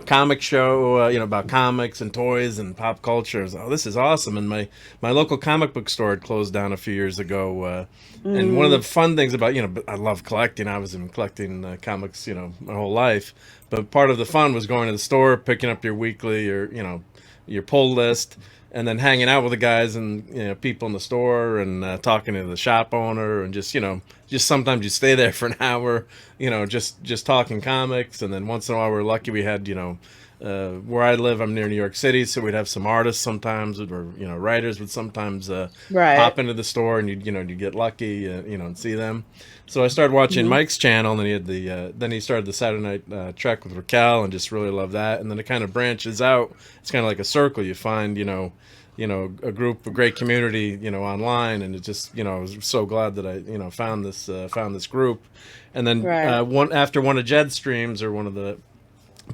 comic show, about comics and toys and pop culture. I was, oh, this is awesome. And my local comic book store had closed down a few years ago. And one of the fun things about, I love collecting. I was been collecting comics, my whole life. But part of the fun was going to the store, picking up your weekly or, your pull list, and then hanging out with the guys and people in the store and talking to the shop owner and just sometimes you stay there for an hour, just talking comics. And then once in a while we're lucky we had where I live, I'm near New York City, so we'd have some artists sometimes, or writers would sometimes pop into the store, and you'd get lucky and see them. So I started watching Mike's channel, and then he had then he started the Saturday Night Trek with Raquel, and just really loved that. And then it kind of branches out. It's kind of like a circle. You find a group, a great community, online, and it just, I was so glad that I, found this group. And then after one of Jed's streams, or one of the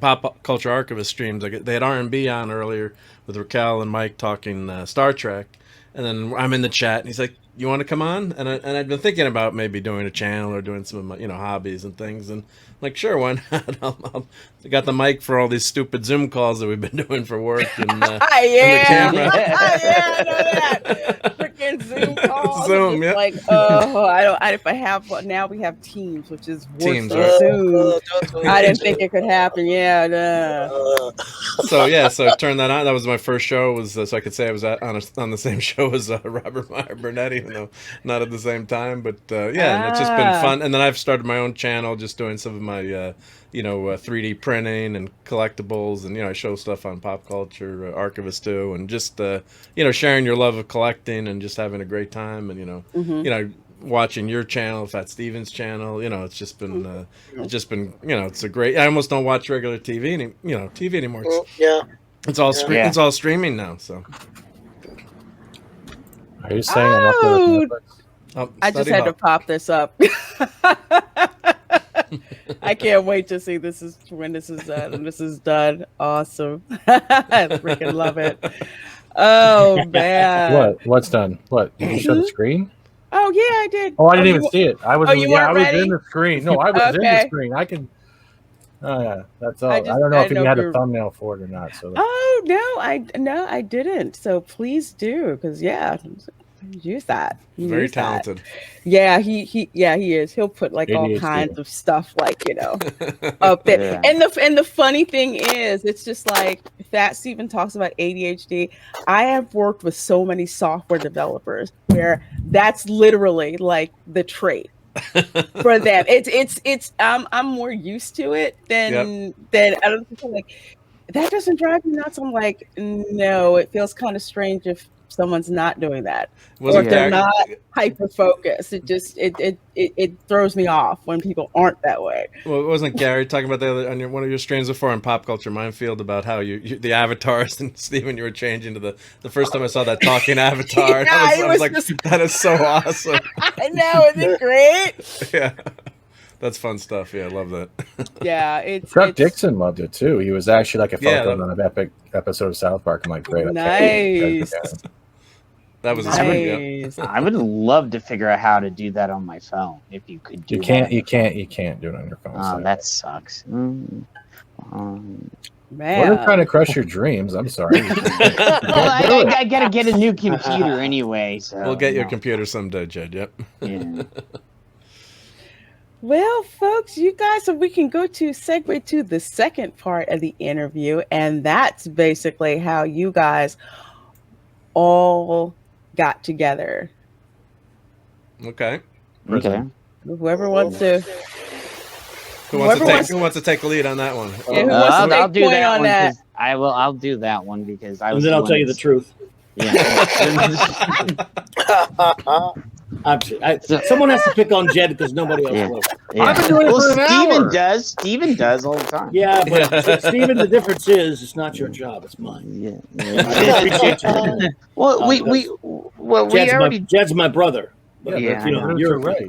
Pop Culture Archivist streams, they had R&B on earlier with Raquel and Mike talking Star Trek, and then I'm in the chat, and he's like, "You want to come on?" And I'd been thinking about maybe doing a channel or doing some of my hobbies and things, and I'm like, sure, why not? I got the mic for all these stupid Zoom calls that we've been doing for work, and, and the camera. I know that. Freaking Zoom calls. Zoom, yeah. Like, if I have one, now we have Teams, which is worse Teams, than right? Zoom. I didn't think it could happen. Yeah, So I turned that on. That was my first show. So I could say I was on the same show as Robert Meyer Burnett, even though not at the same time. But and it's just been fun. And then I've started my own channel, just doing some of my 3D printing and collectibles, and I show stuff on Pop Culture Archivist too, and just sharing your love of collecting and just having a great time, and watching your channel, Fat Stevens channel. It's just been it's a great. I almost don't watch regular TV anymore. It's all it's all streaming now. So are you saying I'm up there with Netflix? I just had to pop this up. I can't wait to see when this is done. This is done. Awesome. I freaking love it. Oh man. What's done? What? Did you show the screen? Oh yeah, I did. Oh, I didn't even see it. I was I was ready? in the screen. No, I was in the screen. I can that's all. I don't know if you had a thumbnail for it or not. So I didn't. So please do, because use that. Very talented. Yeah, he is. He'll put like all kinds of stuff up there. And the funny thing is, it's just like Fat Steven talks about ADHD. I have worked with so many software developers where that's literally like the trait for them. It's I'm more used to it than I don't think like that doesn't drive me nuts. I'm like, no, it feels kind of strange if someone's not doing that, or if they're not hyper focused. It just it throws me off when people aren't that way. Well, wasn't Gary talking about on one of your streams before on Pop Culture Minefield about how you the avatars, and Steven, you were changing to the first time I saw that talking avatar. I was like, that is so awesome. I know, isn't it great? Yeah. That's fun stuff. Yeah, I love that. Yeah, Chuck Dixon loved it too. He was actually like a photo on an epic episode of South Park. I'm like, great. Nice. That was nice. I would love to figure out how to do that on my phone. If you could do You can't do it on your phone. Oh, that sucks. Man. We're trying to crush your dreams. I'm sorry. Well, I gotta get a new computer anyway. So we'll get your computer someday, Jed. Yep. Yeah. Well, folks, you guys, so we can segue to the second part of the interview, and that's basically how you guys all got together. Okay. Whoever wants to. Who wants to take the lead on that one? Yeah, I'll do that one. That? I'll do that one because I was. And then I'll tell you the truth. Yeah. Someone has to pick on Jed because nobody else will. Yeah. I've been doing it for an hour. Steven does all the time. Yeah, but Steven, the difference is it's not your job; it's mine. Yeah. I appreciate you. Well, we already. Jed's my brother. But, you're right.